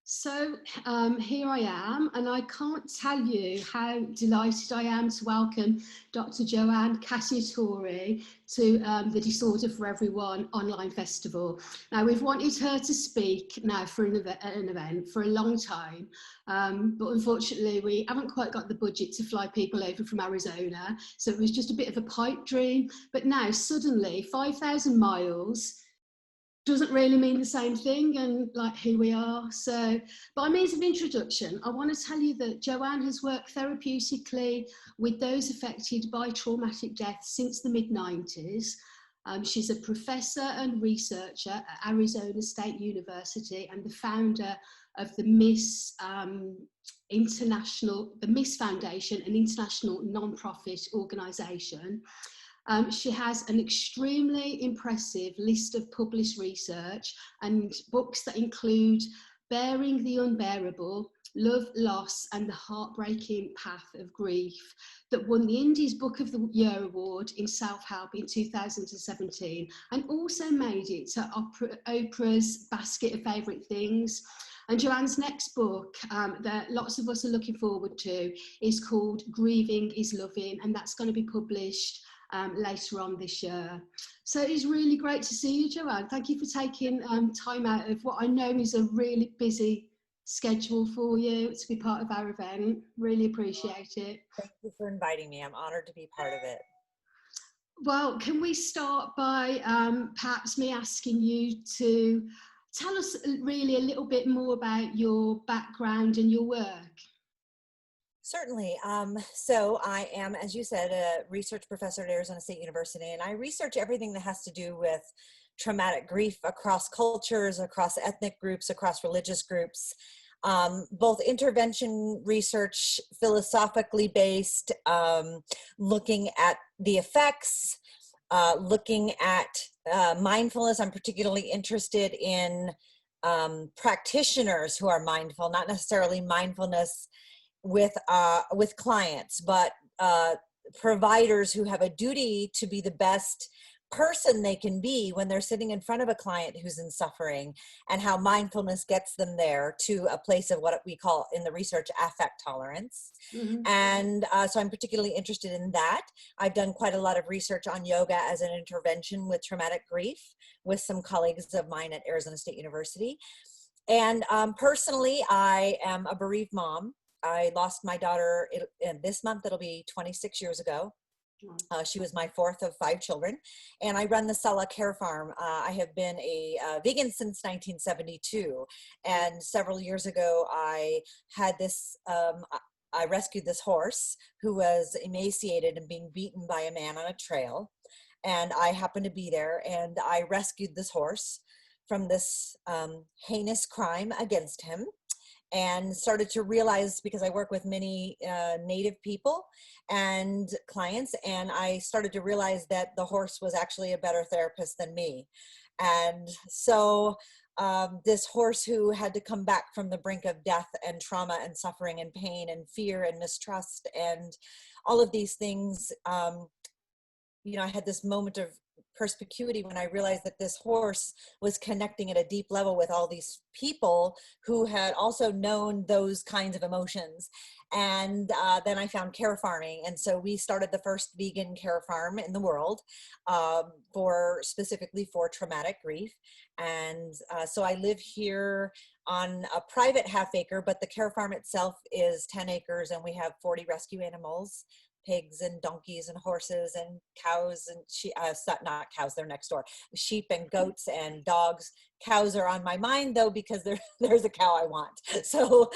So here I am, and I can't tell you how delighted I am to welcome Dr Joanne Cacciatore to the Disorder for Everyone online festival. Now, we've wanted her to speak now for an event for a long time, but unfortunately we haven't quite got the budget to fly people over from Arizona, so it was just a bit of a pipe dream. But now suddenly 5,000 miles doesn't really mean the same thing, and like here we are. So by means of introduction, I want to tell you that Joanne has worked therapeutically with those affected by traumatic death since the mid-90s. She's a professor and researcher at Arizona State University and the founder of the MISS Foundation, an international non-profit organisation. She has an extremely impressive list of published research and books that include Bearing the Unbearable, Love, Loss and the Heartbreaking Path of Grief, that won the Indies Book of the Year Award in Self-Help in 2017, and also made it to Oprah's basket of favourite things. And Joanne's next book that lots of us are looking forward to is called Grieving is Loving, and that's going to be published later on this year. So it's really great to see you, Joanne. Thank you for taking time out of what I know is a really busy schedule for you to be part of our event. Really appreciate it. Thank you for inviting me. I'm honored to be part of it. Well, can we start by perhaps me asking you to tell us really a little bit more about your background and your work? Certainly. So I am, as you said, a research professor at Arizona State University, and I research everything that has to do with traumatic grief across cultures, across ethnic groups, across religious groups, both intervention research, philosophically based, looking at the effects, looking at mindfulness. I'm particularly interested in practitioners who are mindful, not necessarily mindfulness with clients, but providers who have a duty to be the best person they can be when they're sitting in front of a client who's in suffering, and how mindfulness gets them there to a place of what we call in the research affect tolerance. Mm-hmm. And so I'm particularly interested in that. I've done quite a lot of research on yoga as an intervention with traumatic grief with some colleagues of mine at Arizona State University. And personally, I am a bereaved mom. I lost my daughter in this month. It'll be 26 years ago. She was my fourth of 5 children, and I run the Sala Care Farm. I have been a vegan since 1972, and several years ago I had this, I rescued this horse who was emaciated and being beaten by a man on a trail, and I happened to be there, and I rescued this horse from this heinous crime against him. And started to realize, because I work with many Native people and clients, and I started to realize that the horse was actually a better therapist than me. And so this horse who had to come back from the brink of death and trauma and suffering and pain and fear and mistrust and all of these things, you know, I had this moment of perspicuity when I realized that this horse was connecting at a deep level with all these people who had also known those kinds of emotions. And then I found care farming. And so we started the first vegan care farm in the world specifically for traumatic grief. And so I live here on a private half acre, but the care farm itself is 10 acres, and we have 40 rescue animals, pigs and donkeys and horses and cows and not cows, they're next door, sheep and goats and dogs. Cows are on my mind though, because there's a cow I want. So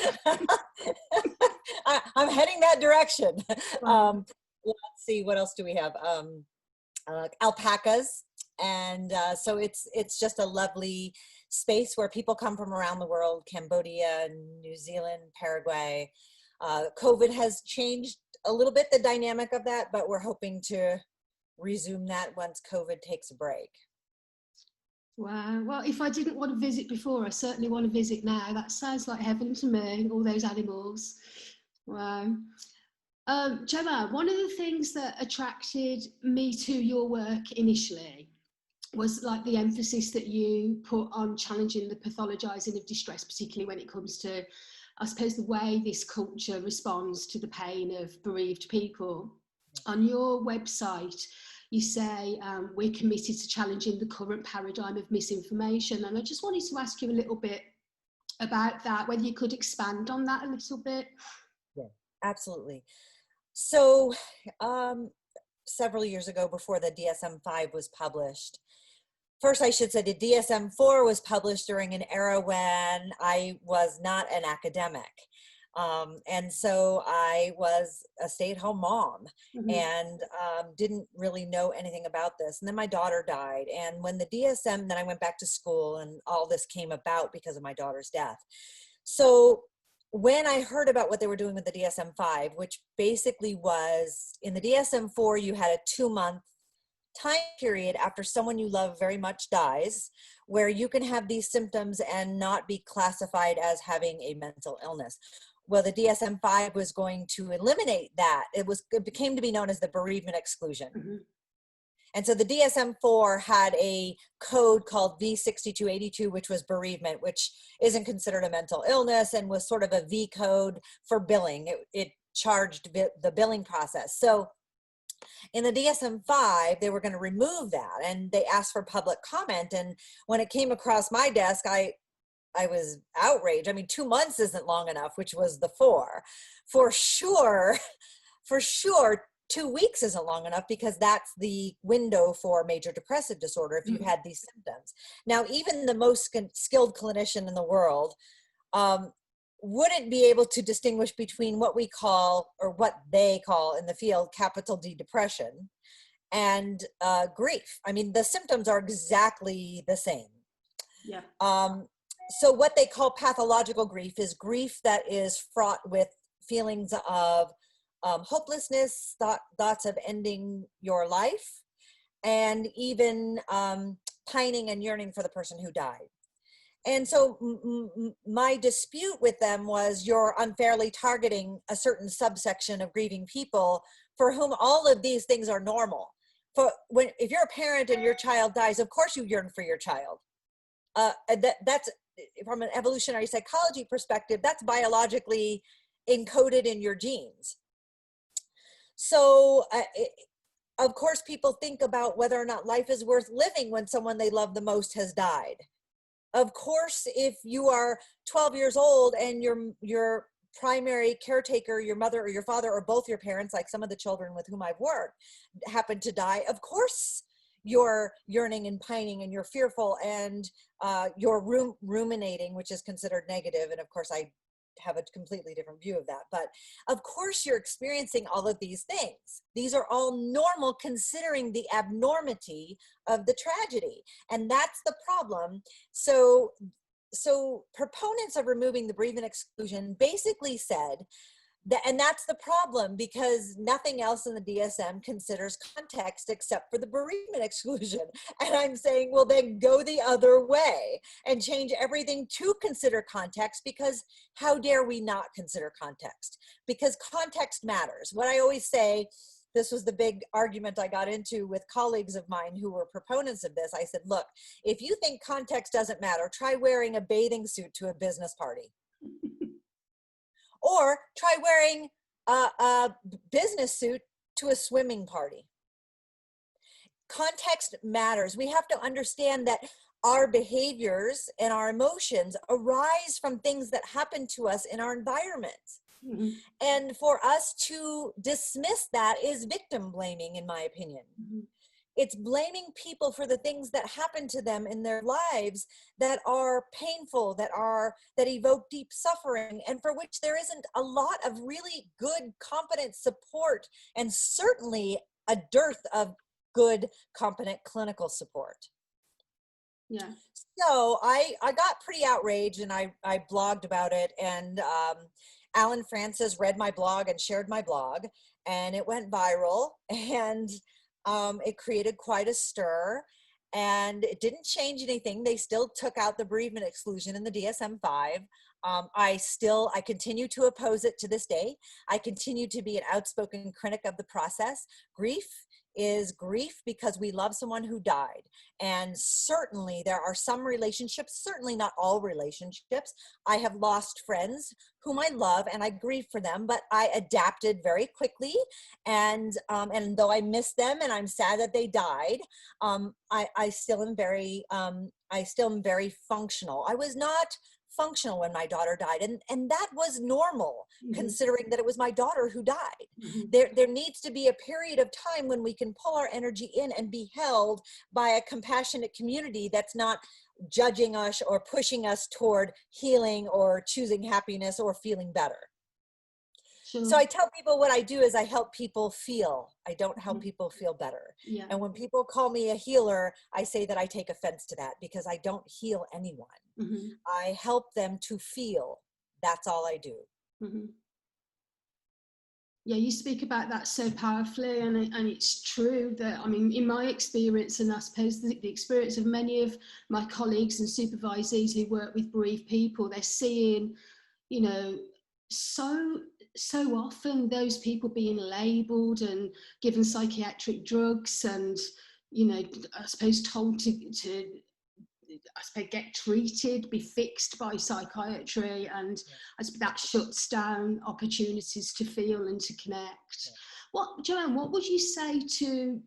I'm heading that direction. Let's see, what else do we have? Alpacas. And so it's just a lovely space where people come from around the world, Cambodia, New Zealand, Paraguay. COVID has changed a little bit the dynamic of that, but we're hoping to resume that once COVID takes a break. Wow. Well, if I didn't want to visit before, I certainly want to visit now. That sounds like heaven to me, all those animals. Wow. Joanne, one of the things that attracted me to your work initially was like the emphasis that you put on challenging the pathologizing of distress, particularly when it comes to, I suppose, the way this culture responds to the pain of bereaved people. On your website, you say, we're committed to challenging the current paradigm of misinformation. And I just wanted to ask you a little bit about that, whether you could expand on that a little bit. Yeah, absolutely. So several years ago, before the DSM-5 was published, first I should say the DSM-4 was published during an era when I was not an academic. And so I was a stay-at-home mom and didn't really know anything about this. And then my daughter died. And when the DSM, then I went back to school, and all this came about because of my daughter's death. So when I heard about what they were doing with the DSM-5, which basically was, in the DSM-4, you had a 2-month time period after someone you love very much dies, where you can have these symptoms and not be classified as having a mental illness. Well, the DSM-5 was going to eliminate that. It became to be known as the bereavement exclusion. And so the DSM-4 had a code called V6282, which was bereavement, which isn't considered a mental illness and was sort of a V code for billing. It charged the billing process. So in the DSM-5, they were going to remove that, and they asked for public comment. And when it came across my desk, I was outraged. I mean, 2 months isn't long enough, which was the 4. For sure, 2 weeks isn't long enough, because that's the window for major depressive disorder if you've had these symptoms. Now, even the most skilled clinician in the world wouldn't be able to distinguish between what we call, or what they call in the field, capital D depression and grief. I mean, the symptoms are exactly the same. Yeah. So what they call pathological grief is grief that is fraught with feelings of hopelessness, thoughts of ending your life, and even pining and yearning for the person who died. And so my dispute with them was, you're unfairly targeting a certain subsection of grieving people for whom all of these things are normal. If you're a parent and your child dies, of course you yearn for your child. That's, from an evolutionary psychology perspective, that's biologically encoded in your genes. So of course people think about whether or not life is worth living when someone they love the most has died. Of course, if you are 12 years old and your primary caretaker, your mother or your father, or both your parents, like some of the children with whom I've worked, happen to die, of course you're yearning and pining, and you're fearful, and you're ruminating, which is considered negative. And of course, I have a completely different view of that. But of course, you're experiencing all of these things. These are all normal, considering the abnormity of the tragedy. And that's the problem. So proponents of removing the bereavement exclusion basically said that, and that's the problem, because nothing else in the DSM considers context except for the bereavement exclusion. And I'm saying, well, then go the other way and change everything to consider context, because how dare we not consider context? Because context matters. What I always say, this was the big argument I got into with colleagues of mine who were proponents of this. I said, look, if you think context doesn't matter, try wearing a bathing suit to a business party. Or try wearing a business suit to a swimming party. Context matters. We have to understand that our behaviors and our emotions arise from things that happen to us in our environment. And for us to dismiss that is victim blaming, in my opinion. It's blaming people for the things that happen to them in their lives that are painful, that evoke deep suffering, and for which there isn't a lot of really good, competent support, and certainly a dearth of good, competent clinical support. Yeah. So I got pretty outraged, and I blogged about it, and Alan Francis read my blog and shared my blog, and it went viral, and it created quite a stir, and it didn't change anything. They still took out the bereavement exclusion in the DSM-5. I continue to oppose it to this day. I continue to be an outspoken critic of the process. Grief is grief because we love someone who died. And certainly there are some relationships, certainly not all relationships. I have lost friends whom I love and I grieve for them, but I adapted very quickly. And though I miss them and I'm sad that they died, I still am very functional. I was not functional when my daughter died, and that was normal, considering that it was my daughter who died. There needs to be a period of time when we can pull our energy in and be held by a compassionate community that's not judging us or pushing us toward healing or choosing happiness or feeling better. Sure. So I tell people what I do is I help people feel. I don't help people feel better. Yeah. And when people call me a healer, I say that I take offense to that because I don't heal anyone. I help them to feel. That's all I do. Yeah, you speak about that so powerfully, and it's true that, I mean, in my experience, and I suppose the experience of many of my colleagues and supervisees who work with bereaved people, they're seeing, you know, so often those people being labelled and given psychiatric drugs and, you know, I suppose told to I suppose get treated, be fixed by psychiatry, and I suppose that shuts down opportunities to feel and to connect. Joanne, what would you say to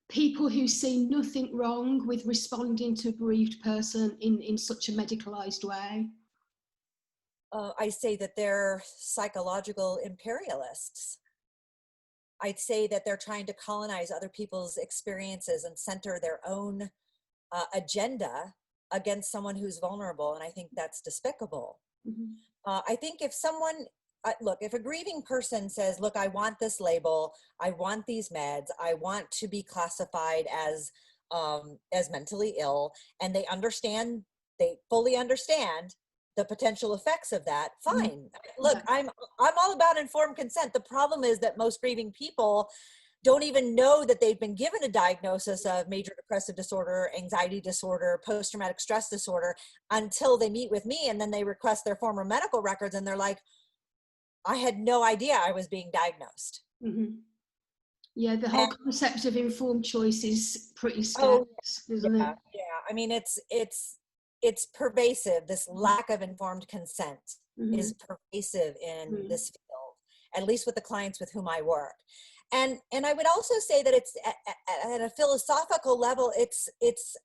people who see nothing wrong with responding to a bereaved person in such a medicalised way? I say that they're psychological imperialists. I'd say that they're trying to colonize other people's experiences and center their own agenda against someone who's vulnerable. And I think that's despicable. I think if someone, look, if a grieving person says, look, I want this label, I want these meds, I want to be classified as mentally ill, and they fully understand the potential effects of that, fine. Look, I'm all about informed consent. The problem is that most grieving people don't even know that they've been given a diagnosis of major depressive disorder, anxiety disorder, post-traumatic stress disorder until they meet with me, and then they request their former medical records and they're like, I had no idea I was being diagnosed. Yeah, the whole concept of informed choice is pretty scary, isn't it? Yeah, I mean, it's pervasive. This lack of informed consent is pervasive in this field, at least with the clients with whom I work. And I would also say that it's at a philosophical level,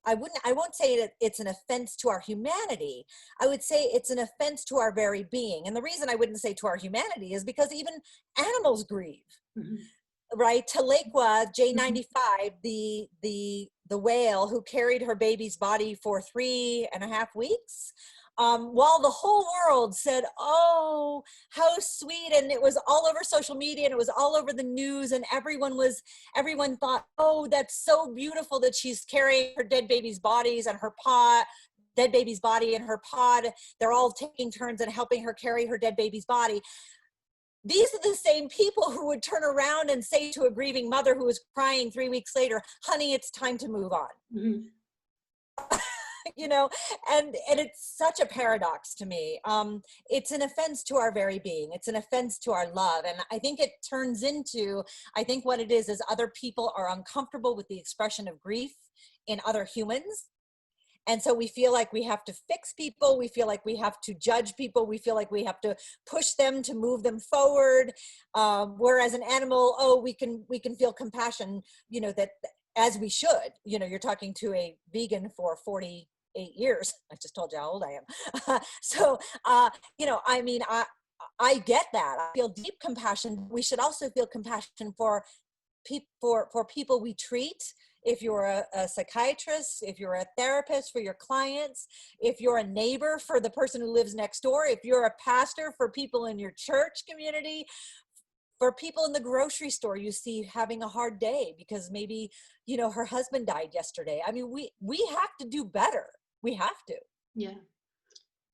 I won't say that it's an offense to our humanity. I would say it's an offense to our very being. And the reason I wouldn't say to our humanity is because even animals grieve. Right? Telequa J95, the whale who carried her baby's body for 3.5 weeks, while the whole world said, oh, how sweet, and it was all over social media and it was all over the news, and everyone thought, oh, that's so beautiful that she's carrying her dead baby's bodies and her dead baby's body in her pod. They're all taking turns and helping her carry her dead baby's body. These are the same people who would turn around and say to a grieving mother who was crying 3 weeks later, honey, it's time to move on. You know, and it's such a paradox to me. It's an offense to our very being. It's an offense to our love. And I think it turns into, I think what it is other people are uncomfortable with the expression of grief in other humans. And so we feel like we have to fix people. We feel like we have to judge people. We feel like we have to push them to move them forward. Whereas an animal, oh, we can feel compassion, you know, that as we should. You know, you're talking to a vegan for 48 years. I just told you how old I am. So, you know, I mean, I get that. I feel deep compassion. We should also feel compassion for people we treat. If you're a psychiatrist, if you're a therapist for your clients, if you're a neighbor for the person who lives next door, if you're a pastor for people in your church community, for people in the grocery store you see having a hard day because maybe, you know, her husband died yesterday. I mean, we have to do better. We have to. Yeah.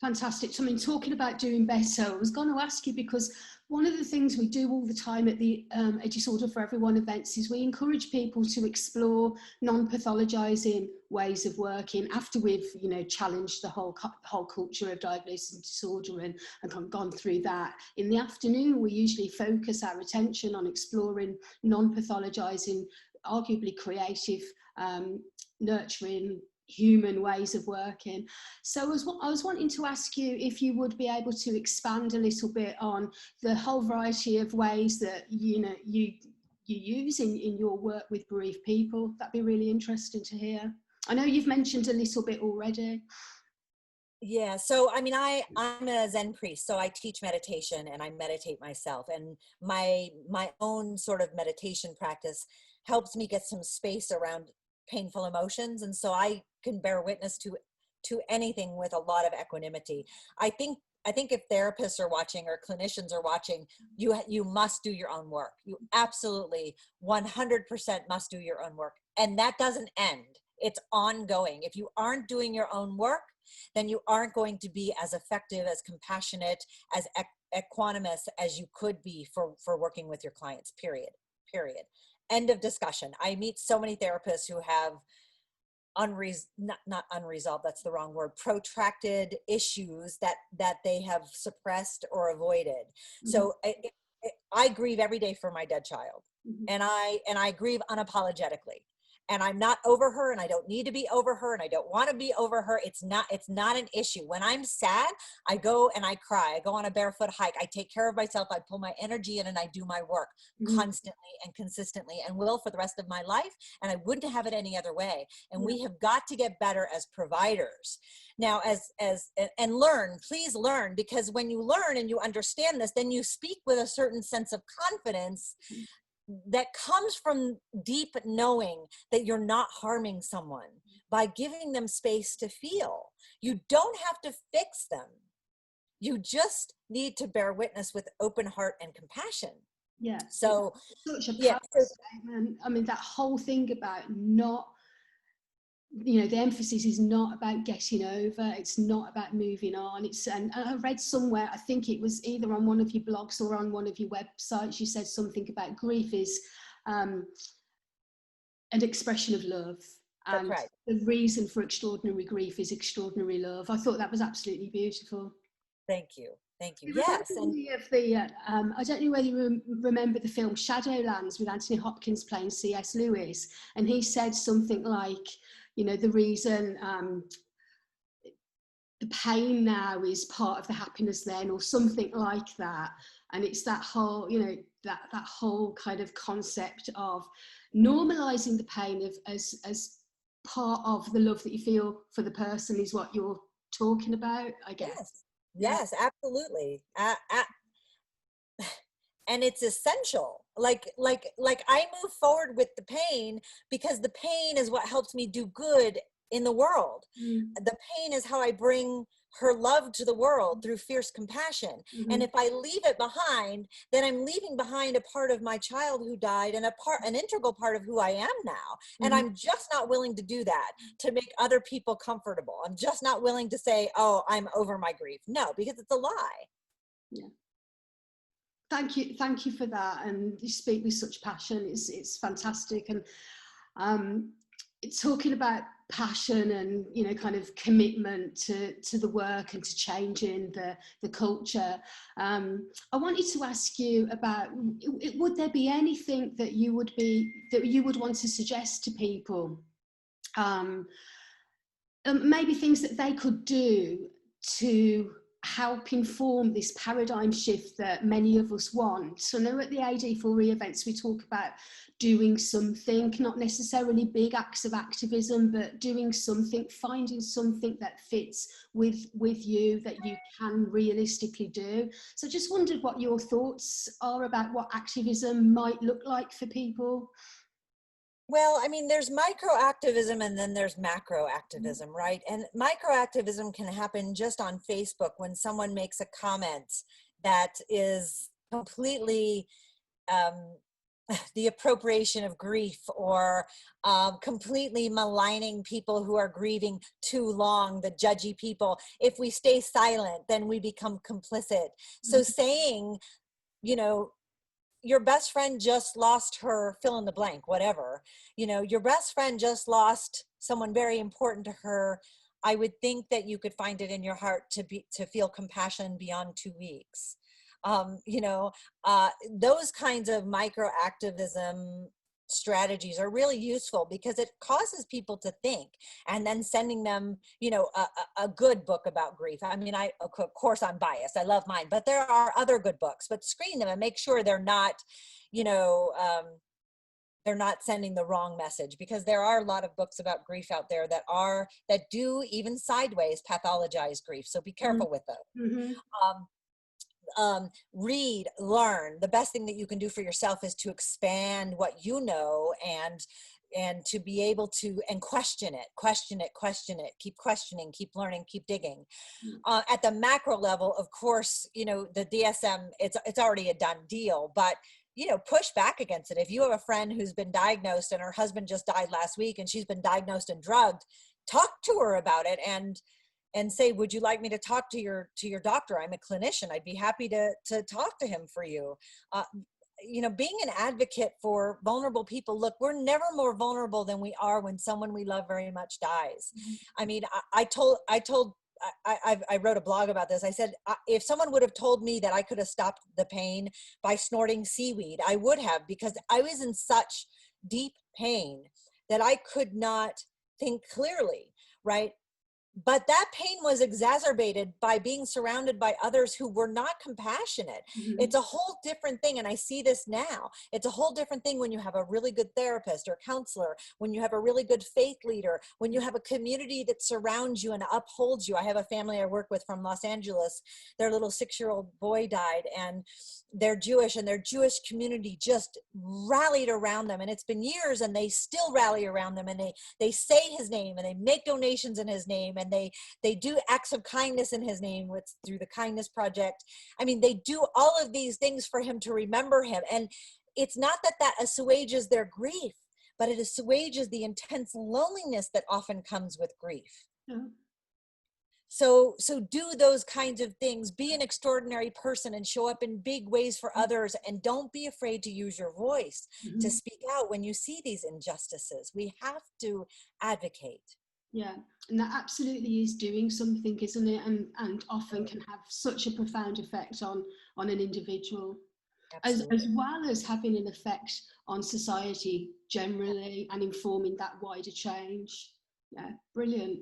Fantastic. So, I mean, talking about doing better, I was going to ask you, because one of the things we do all the time at the A Disorder for Everyone events is we encourage people to explore non-pathologizing ways of working after we've, you know, challenged the whole culture of diagnosis and disorder and gone through that. In the afternoon, we usually focus our attention on exploring non-pathologizing, arguably creative, nurturing, human ways of working. So I was wanting to ask you if you would be able to expand a little bit on the whole variety of ways that, you know, you use in your work with bereaved people. That'd be really interesting to hear. I know you've mentioned a little bit already. Yeah, so I mean, I'm a Zen priest, so I teach meditation and I meditate myself, and my own sort of meditation practice helps me get some space around painful emotions, and so I can bear witness to anything with a lot of equanimity. I think if therapists are watching or clinicians are watching, you must do your own work. You absolutely 100% must do your own work, and that doesn't end. It's ongoing. If you aren't doing your own work, then you aren't going to be as effective, as compassionate, as equanimous as you could be for working with your clients, period. End of discussion. I meet so many therapists who have not unresolved, that's the wrong word, protracted issues that they have suppressed or avoided. Mm-hmm. So I grieve every day for my dead child. Mm-hmm. and I grieve unapologetically. And I'm not over her, and I don't need to be over her, and I don't want to be over her. It's not an issue. When I'm sad, I go and I cry. I go on a barefoot hike. I take care of myself. I pull my energy in and I do my work constantly and consistently, and will for the rest of my life. And I wouldn't have it any other way. And we have got to get better as providers. Now, and learn, please learn, because when you learn and you understand this, then you speak with a certain sense of confidence that comes from deep knowing that you're not harming someone by giving them space to feel. You don't have to fix them. You just need to bear witness with open heart and compassion. Yeah. So, such a powerful statement. I mean, that whole thing about not, you know, the emphasis is not about getting over, it's not about moving on. And I read somewhere, I think it was either on one of your blogs or on one of your websites, you said something about grief is an expression of love. And that's right. The reason for extraordinary grief is extraordinary love. I thought that was absolutely beautiful. Thank you. It yes. And of the, I don't know whether you remember the film Shadowlands with Anthony Hopkins playing C.S. Lewis. And he said something like, you know, the reason the pain now is part of the happiness then, or something like that. And it's that whole, you know, that whole kind of concept of normalizing the pain of as part of the love that you feel for the person is what you're talking about, I guess. Yes, absolutely. And it's essential. Like I move forward with the pain because the pain is what helps me do good in the world. The pain is how I bring her love to the world through fierce compassion. And if I leave it behind, then I'm leaving behind a part of my child who died, and an integral part of who I am now. And I'm just not willing to do that to make other people comfortable. I'm just not willing to say, oh, I'm over my grief. No, because it's a lie. Yeah. Thank you for that. And you speak with such passion. It's fantastic. And it's talking about passion and, you know, kind of commitment to the work and to changing the culture. I wanted to ask you about, would there be anything that you would want to suggest to people? Maybe things that they could do to help inform this paradigm shift that many of us want. So now at the AD4E events, we talk about doing something, not necessarily big acts of activism, but doing something, finding something that fits with you, that you can realistically do. So just wondered what your thoughts are about what activism might look like for people. Well, I mean, there's microactivism and then there's macroactivism, right? And microactivism can happen just on Facebook when someone makes a comment that is completely the appropriation of grief, or completely maligning people who are grieving too long, the judgy people. If we stay silent, then we become complicit. So saying, you know, your best friend just lost her fill in the blank, whatever, you know, your best friend just lost someone very important to her. I would think that you could find it in your heart to feel compassion beyond 2 weeks. You know, those kinds of microactivism strategies are really useful because it causes people to think, and then sending them, you know, a good book about grief. I mean, of course I'm biased, I love mine, but there are other good books, but screen them and make sure they're not, you know, they're not sending the wrong message, because there are a lot of books about grief out there that do even sideways pathologize grief. So be careful with them. Read, learn. The best thing that you can do for yourself is to expand what you know, and to be able to, and question it, keep questioning, keep learning, keep digging. At the macro level, of course, you know, the DSM, it's already a done deal, but you know, push back against it. If you have a friend who's been diagnosed and her husband just died last week and she's been diagnosed and drugged, talk to her about it and say, would you like me to talk to your doctor? I'm a clinician. I'd be happy to talk to him for you. You know, being an advocate for vulnerable people. Look, we're never more vulnerable than we are when someone we love very much dies. I mean, I wrote a blog about this. I said, if someone would have told me that I could have stopped the pain by snorting seaweed, I would have, because I was in such deep pain that I could not think clearly, right? But that pain was exacerbated by being surrounded by others who were not compassionate. It's a whole different thing. And I see this now. It's a whole different thing when you have a really good therapist or counselor, when you have a really good faith leader, when you have a community that surrounds you and upholds you. I have a family I work with from Los Angeles. Their little 6-year-old boy died, and they're Jewish, and their Jewish community just rallied around them. And it's been years, and they still rally around them, and they say his name, and they make donations in his name, and they do acts of kindness in his name through the Kindness Project. I mean, they do all of these things for him to remember him. And it's not that assuages their grief, but it assuages the intense loneliness that often comes with grief. So do those kinds of things. Be an extraordinary person and show up in big ways for others. And don't be afraid to use your voice to speak out when you see these injustices. We have to advocate. Yeah, and that absolutely is doing something, isn't it? And often can have such a profound effect on an individual, as well as having an effect on society generally and informing that wider change. Yeah, brilliant.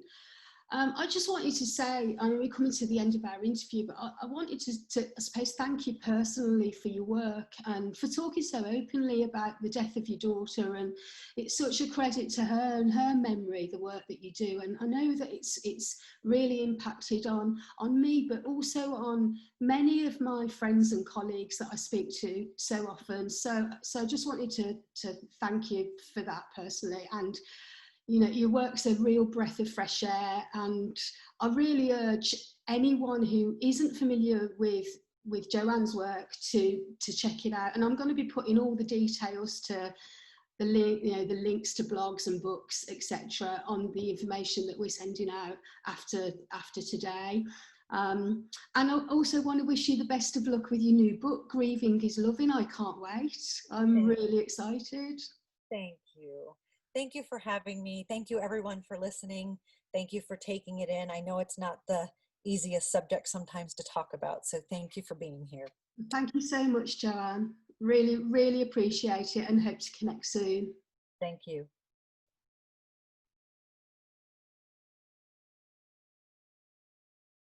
I just wanted to say, I mean, we're coming to the end of our interview, but I wanted to, I suppose, thank you personally for your work and for talking so openly about the death of your daughter. And it's such a credit to her and her memory, the work that you do. And I know that it's really impacted on me, but also on many of my friends and colleagues that I speak to so often. So I just wanted to thank you for that personally. And you know, your work's a real breath of fresh air, and I really urge anyone who isn't familiar with Joanne's work to check it out. And I'm going to be putting all the details to the links to blogs and books, etc., on the information that we're sending out after today. And I also want to wish you the best of luck with your new book, Grieving is Loving. I can't wait. I'm really excited. Thank you. Thank you for having me. Thank you, everyone, for listening. Thank you for taking it in. I know it's not the easiest subject sometimes to talk about, so thank you for being here. Thank you so much, Joanne. Really, really appreciate it and hope to connect soon. Thank you.